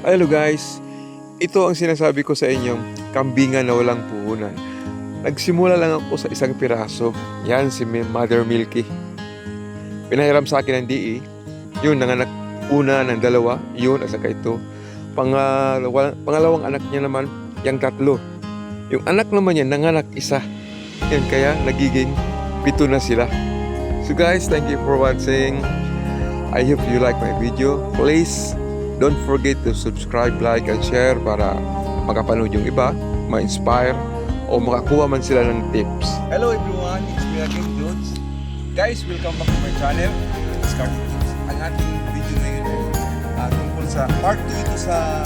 Hello guys, ito ang sinasabi ko sa inyong kambingan na walang puhunan. Nagsimula lang ako sa isang piraso. Yan si Mother Milky. Pinahiram sa akin ng DE. Yun, nanganak una ng dalawa. Yun, at saka ito. Pangalawang anak niya naman, yung tatlo. Yung anak naman niya, nanganak isa. Yan, kaya nagiging 7 na sila. So guys, thank you for watching. I hope you like my video. Please don't forget to subscribe, like, and share para makapanood yung iba, ma-inspire, o makakuha man sila ng tips. Hello everyone, it's me again, Jones. Guys, welcome back to my channel. It's Cartoon Jones. Ang ating video ngayon ay tungkol sa part 2 ito sa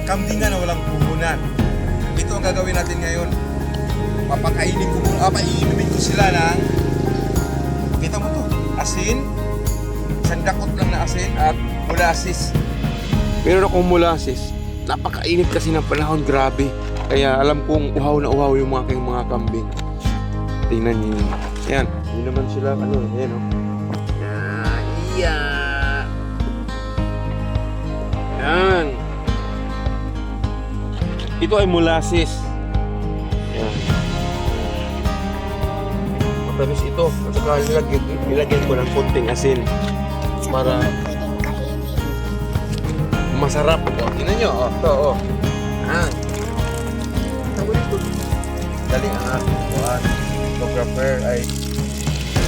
kambingan na walang puhunan. Ito ang gagawin natin ngayon. Painumin ko sila ng, kita mo to, asin, isang dakot lang na asin at molasses. Meron akong molasses. Napakainit kasi ng panahon, grabe. Kaya alam kong uhaw na uhaw yung mga kambing. Tingnan niyo. Yan. Hindi naman sila, yan o. Yan. Ito ay molasses. Yan. Matamis ito. At saka nilagyan ko ng konting asin para masarap. O, tingnan nyo. O, ito, o. Galing ang ating photographer ay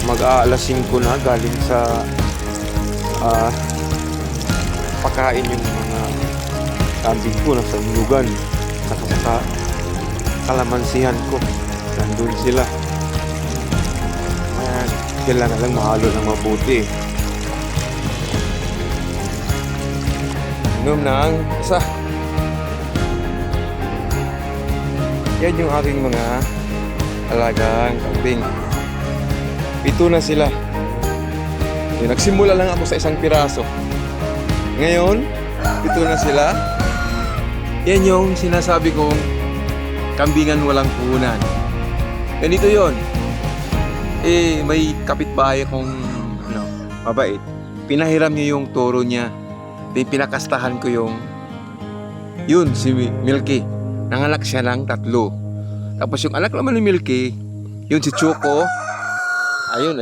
mag-aalas 5 na galing sa pakain yung mga kambing ko. Nasa lugan. Sa kalamansihan ko. Nandun sila. Kailangan lang mahalo ng mabuti. Inom ng isa. Yan yung aking mga alagang kambing. 7 na sila. Nagsimula lang ako sa isang piraso. Ngayon, 7 na sila. Yan yung sinasabi kong kambingan walang puhunan. Ganito yon. May kapitbahay akong mabait. Pinahiram niya yung toro niya. Pinakastahan ko yun si Milky. Nanganak siya ng 3. Tapos yung anak naman ni Milky, yun si Choco. Ayun.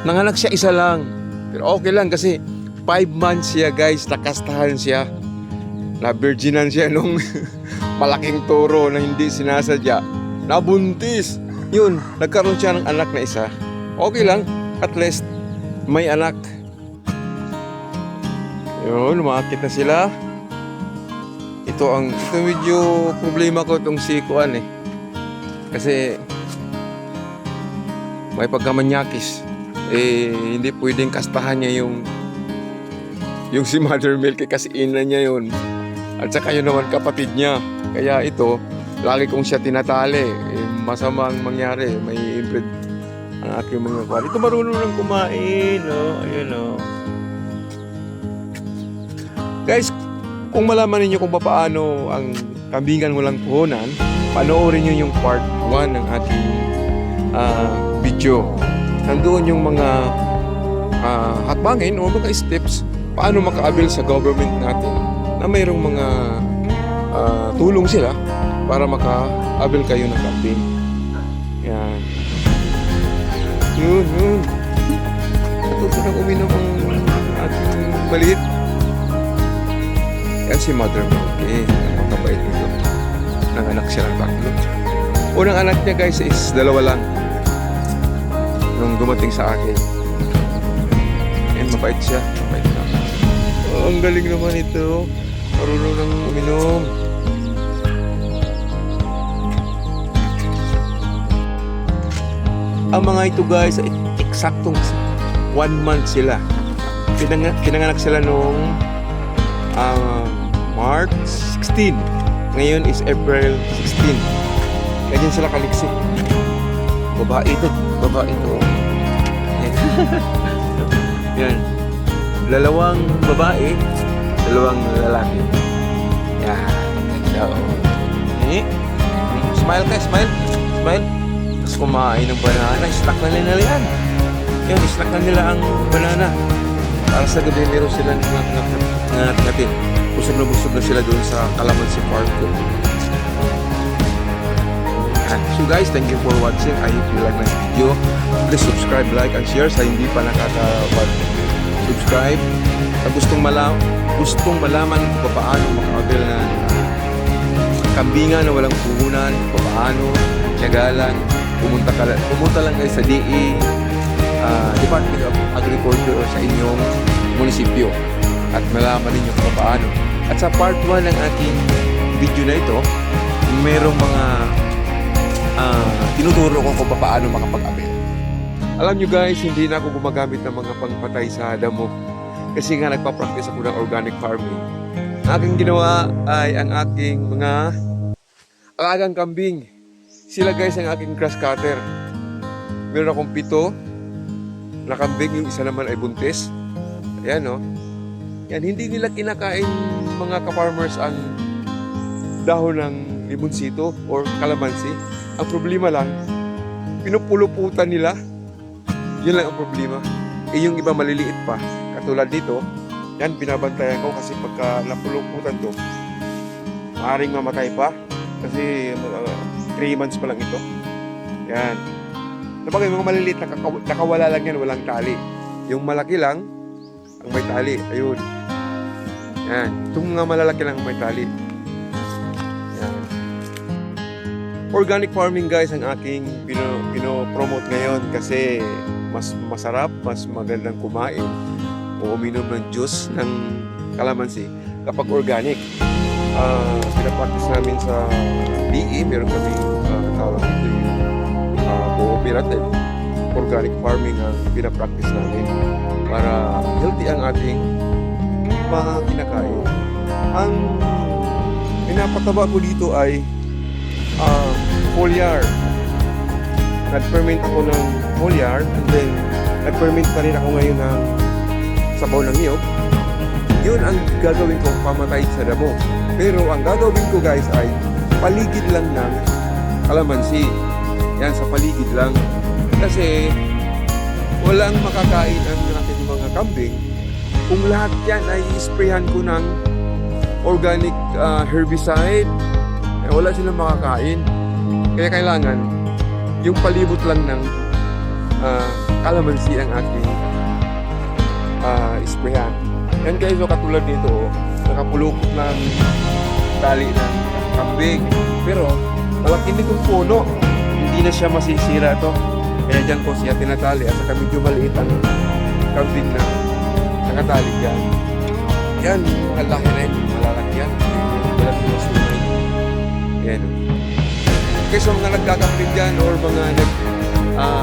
Nanganak siya isa lang. Pero okay lang kasi 5 months siya, guys. Nakastahan siya. Na-virginan siya nung malaking toro na hindi sinasadya. Nabuntis. Yun, nagkaroon siya ng anak na isa. Okay lang, at least may anak. Yun, umakit na sila. Ito medyo problema ko itong si Kuan Kasi may pagkamanyakis. Hindi pwedeng kastahan niya yung si Mother Milky kasi ina niya yun. At saka yun naman kapatid niya. Kaya ito, lagi kong siya tinatali. Masamang mangyari. May inbred ang aking mga kuwan. Ito marunong lang kumain. Ayun Guys, kung malaman ninyo kung paano ang kambingan walang puhunan, panoorin nyo yung part 1 ng ating video. Nandoon yung mga hakbangin o mga steps paano maka-avail sa government natin na mayroong mga tulong sila para maka-avail kayo ng kambing. Yan. Yun. Natuto nang uminom ang ating maliit. Yan si Mother Milky. Napakabait nito. Nanganak siya ng 3. Unang anak niya, guys, is 2 lang. Nung dumating sa akin. Yan, mabait siya. Mabait na. Oh, ang galing naman ito. Marunong nang uminom. Ang mga ito, guys, ay eksaktong 1 month sila. Pinanganak sila nung March 16. Ngayon is April 16. Ganyan sila kaliksik. Babae ito. Yan. 2 babae, 2 lalaki. Yan. Smile ka, smile. Tapos kumain ng banana. Snack na nila yan. Yan, snack na nila ang banana. alas na gabi meron silang natin. Busog na sila doon sa Calamansi Park ko. So guys, thank you for watching. I hope you like my video. Please subscribe, like, and share sa hindi pa nakaka-subscribe. Sa gustong malaman kung paano maka-avail ng kambingan na walang puhunan, kung paano, tiyaga lang, pumunta lang kayo sa DA, Department of Agriculture sa inyong munisipyo at malaman ninyo kung paano. At sa part 1 ng aking video na ito, mayroong mga tinuturo ko kung paano makapag-avail. Alam nyo guys, hindi na ako gumagamit ng mga pangpatay sa damo kasi nga nagpa-practice ako ng organic farming. Ang aking ginawa ay ang aking mga alagang kambing. Sila guys ang aking grass cutter. Meron akong 7 na kambing, yung isa naman ay buntis. Ayan o. Yan, hindi nila kinakain mga ka-farmers ang dahon ng limonsito or calamansi. Ang problema lang, pinupuluputan nila. Yun lang ang problema. Yung iba maliliit pa. Katulad dito, yan binabantayan ko kasi pagka napuluputan to, maaaring mamatay pa. Kasi 3 months pa lang ito. Yan. Napagay mga maliliit, nakawala lang yan, walang tali. Yung malaki lang, ang may tali. Ayun. Yan. Itong mga malalaki lang may tali. Yan. Organic farming guys ang aking pino-promote ngayon kasi mas masarap, mas magandang kumain o uminom ng juice ng calamansi kapag organic. Pinapractice namin sa DE, meron kami tawag ito yung cooperative organic farming ang pinapractice namin para healthy ang ating mga kinakain. Ang pinapataba ko dito ay foliar. Nag-ferment ako ng foliar and then nag-ferment pa rin ako ngayon ng sabaw ng niyog. Yun ang gagawin ko pamatay sa damo. Pero ang gagawin ko guys ay paligid lang ng calamansi. Yan, sa paligid lang. Kasi walang makakain ang ating mga kambing kung lahat yan ay isprayan ko ng organic herbicide. Wala silang makakain. Kaya kailangan yung palibot lang ng calamansi ang ating isprayan. Yan guys, so katulad nito, nakapulukot ng tali ng kambing. Pero malaki nitong puno, hindi na siya masisira to. Kaya dyan ko siya tinatali at saka medyo maliit ang kambing na nakatali dyan. Yan, malaki na yun, malalaki yan. Malaki na sunay. Yan. Okay, so mga nagkakambing dyan or mga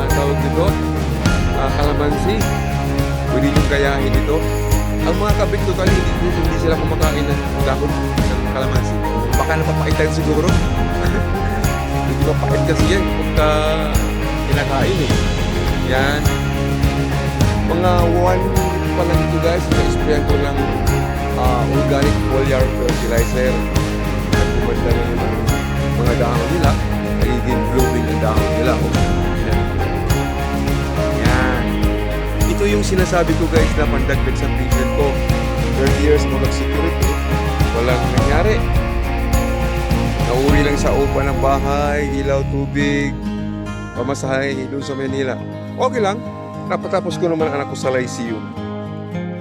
tawag dito, calamansi, pwede nyo gayahin ito. Ang mga kambing totally, hindi sila kumakain ng dahon ng calamansi. Baka napapaitan siguro. Hindi mapait kasi yan pagka kinakain eh. Yan. Mga 1 pa lang ito guys, na-sprayan ko ng organic foliar fertilizer. At kumanda na yung mga dahon nila, nagiging blooming ang dahon nila. Yan. Ito yung sinasabi ko guys na pandagdag sa vision ko. 30 years mo nag-security, walang nangyari. Nauri lang sa upa ng bahay, ilaw, tubig, pamasahe doon sa Manila. Okay lang. Napatapos ko naman anak ko sa Lyceum.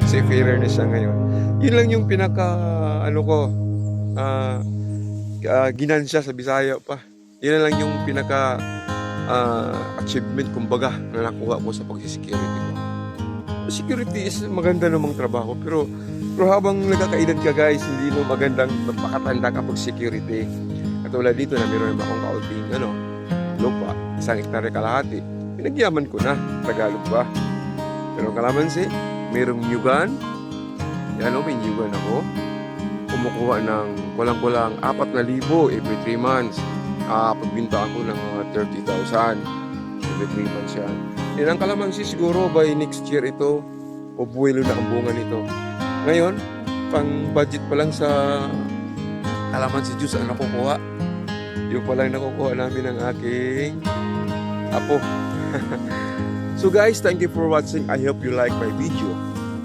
Seafarer na siya ngayon. Yun lang yung ginansya sa Bisaya pa. Yun lang yung achievement kumbaga na nakuha ko sa pagsisecurity ko. Security is maganda namang trabaho pero habang nagkakaedad ka guys, hindi mo magandang magpakatanda kapag security. Katulad dito na meron akong kaunting lupa, 1 hektare kalahati. Pinagyaman ko na, Tagalog ba? Pero kalamansi, merong nyugan. Yan may nyugan ako. Kumukuha ng kulang-kulang 4,000 every 3 months. Pagbinta ako ng mga 30,000 every 3 months yan. Yan ang kalamansi siguro by next year ito, o buwelo na ang bunga nito. Ngayon, pang budget pa lang sa kalamansi juice ang nakukuha. Yung pa lang nakukuha namin ng aking apo. So guys, thank you for watching. I hope you like my video.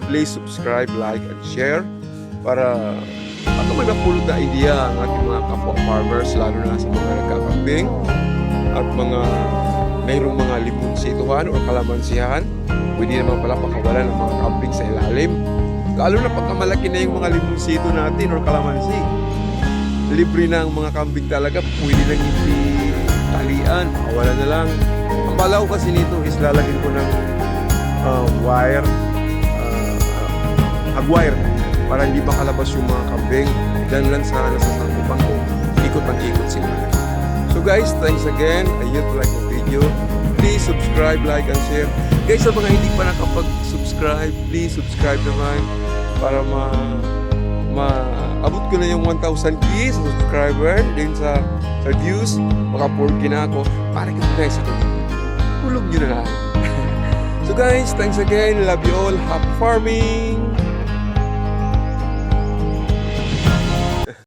please subscribe, like, and share para baka may mapulot na idea ang ating mga kapwa farmers, lalo na sa mga nagkakambing at mga mayroong mga limonsituhan o kalamansihan. Pwede naman pala pakawalan ng mga kambing sa ilalim. Lalo na pagka malaki na yung mga limonsito natin or kalamansi. Libre na ang mga kambing talaga. Pwede nang hindi talian. Pakawalan na lang. Ang bala ko kasi nito is lalagyan ko ng wire, hagwire, para hindi makalabas yung mga kambing. Diyan lang sa nasasakupan ko. Ikot ang ikot sila. So guys, thanks again. I hope you like the video. Please subscribe, like, and share. Guys, sa mga hindi pa nakapag-subscribe, please subscribe naman para maabot ko na yung 1,000 keys subscriber din sa views. Baka 4K na ako. Para kita guys ako. Tulog nyo na lang. So guys, thanks again. Love you all. Happy farming!